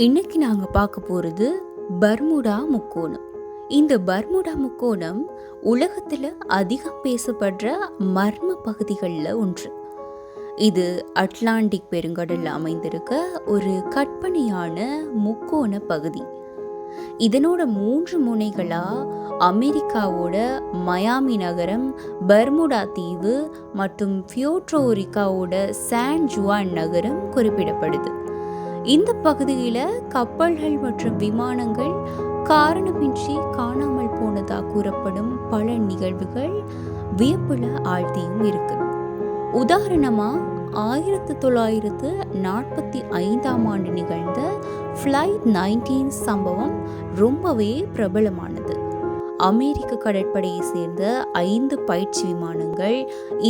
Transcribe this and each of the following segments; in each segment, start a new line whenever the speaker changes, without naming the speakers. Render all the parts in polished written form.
இன்னைக்கு நாங்கள் பார்க்க போகிறது பர்முடா முக்கோணம். இந்த பர்முடா முக்கோணம் உலகத்தில் அதிகம் பேசப்படுற மர்ம பகுதிகளில் ஒன்று. இது அட்லாண்டிக் பெருங்கடலில் அமைந்திருக்க ஒரு கற்பனையான முக்கோண பகுதி. இதனோட 3 முனைகளாக அமெரிக்காவோட மயாமி நகரம், பர்முடா தீவு மற்றும் பியோட்ரோரிக்காவோட சான் ஜுவான் நகரம் குறிப்பிடப்படுது. இந்த பகுதியில் கப்பல்கள் மற்றும் விமானங்கள் காரணமின்றி காணாமல் போனதாக கூறப்படும் பல நிகழ்வுகள் வியப்புல ஆழ்த்தியும் இருக்கு. உதாரணமாக 1945 நிகழ்ந்த ஃப்ளைட் 19 சம்பவம் ரொம்பவே பிரபலமானது. அமெரிக்க கடற்படையை சேர்ந்த 5 பயிற்சி விமானங்கள்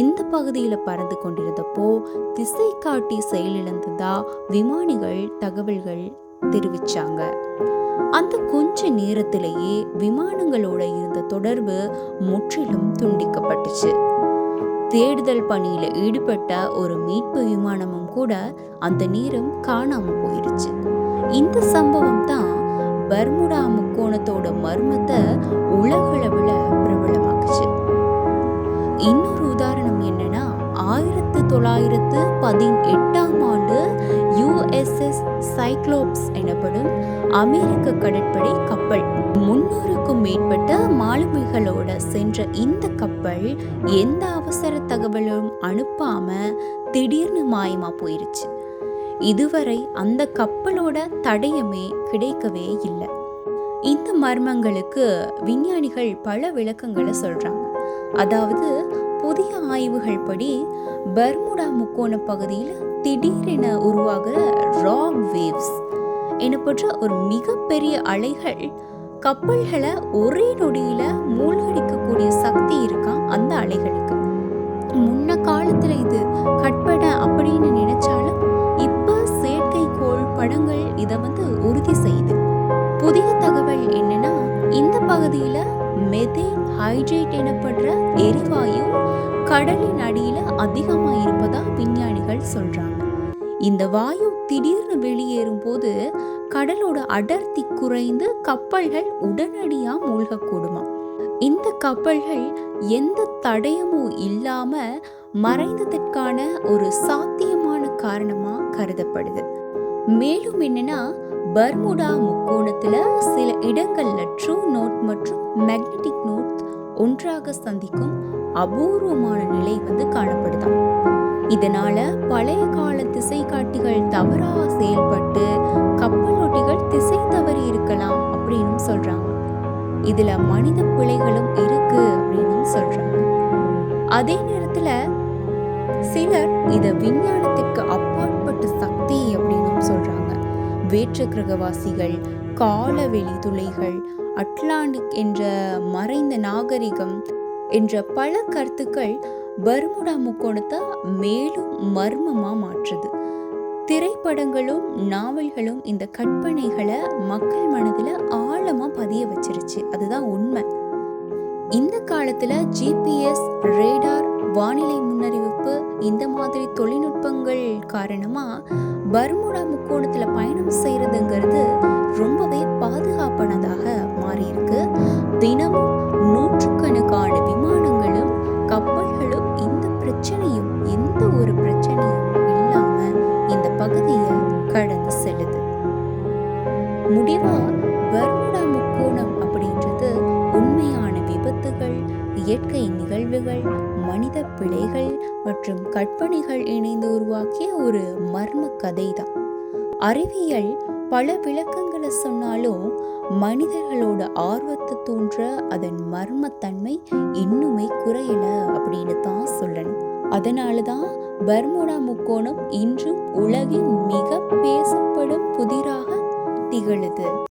இந்த பகுதியில் பறந்து கொண்டிருந்தப்போ திசை காட்டி செயலிழந்ததா விமானிகள் தகவல்கள் தெரிவிச்சாங்க. அந்த கொஞ்ச நேரத்திலேயே விமானங்களோட இருந்த தொடர்பு முற்றிலும் துண்டிக்கப்பட்டுச்சு. தேடுதல் பணியில ஈடுபட்ட ஒரு மீட்பு விமானமும் கூட அந்த நேரம் காணாம போயிருச்சு. இந்த சம்பவம் தான் பர்முடா முக்கோணத்தோட மர்மத்தை உலகளவில் பிரபலமாக்குச்சு. இன்னொரு உதாரணம் என்னன்னா 1918 USS சைக்ளோப்ஸ் எனப்படும் அமெரிக்க கடற்படை கப்பல் 300க்கும் மேற்பட்ட மாலுமிகளோட சென்ற இந்த கப்பல் எந்த அவசர தகவலும் அனுப்பாம திடீர்னு மாயமா போயிருச்சு. இதுவரை அந்த கப்பலோட தடயமே கிடைக்கவே இல்லை. இந்த மர்மங்களுக்கு விஞ்ஞானிகள் பல விளக்கங்களை சொல்றாங்க. அதாவது புதிய ஆய்வுகள் படி பர்முடா முக்கோண பகுதியில் திடீரென உருவாகிற ராக் வேவ்ஸ் எனப்பட்ட ஒரு மிகப்பெரிய அலைகள் கப்பல்களை ஒரே நொடியில மூழ்கடிக்கக்கூடிய சக்தி இருக்கான் அந்த அலைகளுக்கு. முன்ன காலத்துல இது கற்பனை அப்படின்னு நினைச்சாலும் இப்ப செயற்கைக்கோள் படங்கள் இதை உறுதி செய்யுது. புதிய தகவல் என்னன்னா இந்த பகுதியில மெதேன் ஹைட்ரேட் எனப்படுற எரிவாயு கடலின் அடியில அதிகமா இருப்பதா விஞ்ஞானிகள் சொல்றாங்க. இந்த வாயு திடீர்னு வெளியேறும் போது கடலோட அடர்த்தி குறைந்து கப்பல்கள் உடனடியா மூழ்கக்கூடுமா. இந்த கப்பல்கள் எந்த தடயமும் இல்லாம மறைந்ததற்கான ஒரு சாத்தியமான காரணமா கருதப்படுது. மேலும் என்னன்னா பர்முடா முக்கோணத்துல சில இடங்கள்ல ட்ரூ நோர்த் மற்றும் மேக்னெட்டிக் நோர்த் ஒன்றாக சந்திக்கும் அபூர்வமான நிலை காணப்படுதாம். இதனால பழைய கால திசை காட்டிகள் தவறா செயல்பட்டு கப்பலோட்டிகள் திசை தவறி இருக்கலாம் அப்படின்னு சொல்றாங்க. இதுல மனித பிழைகளும் இருக்கு அப்படின்னு சொல்றாங்க. அதே நேரத்துல சிலர் இத விஞ்ஞானத்திற்கு அப்பாற்பட்ட சக்தி அப்படின்னு சொல்றாங்க. வேற்று கிரகவாசிகள், காலவெளி துளைகள், அட்லாண்டிக் என்ற மறைந்த நாகரிகம் என்ற பல கருத்துக்கள் பர்முடா முக்கோணத்தை மேலும் மர்மமா மாற்றுது. திரைப்படங்களும் நாவல்களும் இந்த கற்பனைகளை மக்கள் மனதில் ஆழமா பதிய வச்சிருச்சு. அதுதான் உண்மை. இந்த காலத்துல GPS, ரேடார், வானிலை முன்னறிவிப்பு இந்த மாதிரி தொழில்நுட்பங்கள் காரணமா பர்முடா முக்கோணத்துல பயணம் செய்யறதுங்கிறது ரொம்பவே பாதுகாப்பானதாக மாறி இருக்கு. தினமும் நூற்றுக்கணக்கான விமானங்களும் கப்பல்களும் இந்த பிரச்சனையும் எந்த ஒரு பிரச்சனையும் இல்லாம இந்த பகுதியை கடந்து செல்லுது. முடிவா பர்முடா முக்கோணம் அப்படின்றது உண்மையான விபத்துகள், இயற்கை நிகழ்வுகள், மனித பிழைகள் மற்றும் கற்பனைகள் இணைந்து உருவாக்கிய ஒரு மர்ம கதை தான். அறிவியல் பல விளக்கங்களை சொன்னாலும் மனிதர்களோட ஆர்வத்தை தூண்ட அதன் மர்மத்தன்மை இன்னுமே குறையல அப்படின்னு தான் சொல்லணும். அதனாலதான் பர்முடா முக்கோணம் இன்றும் உலகின் மிக பேசப்படும் புதிராக திகழுது.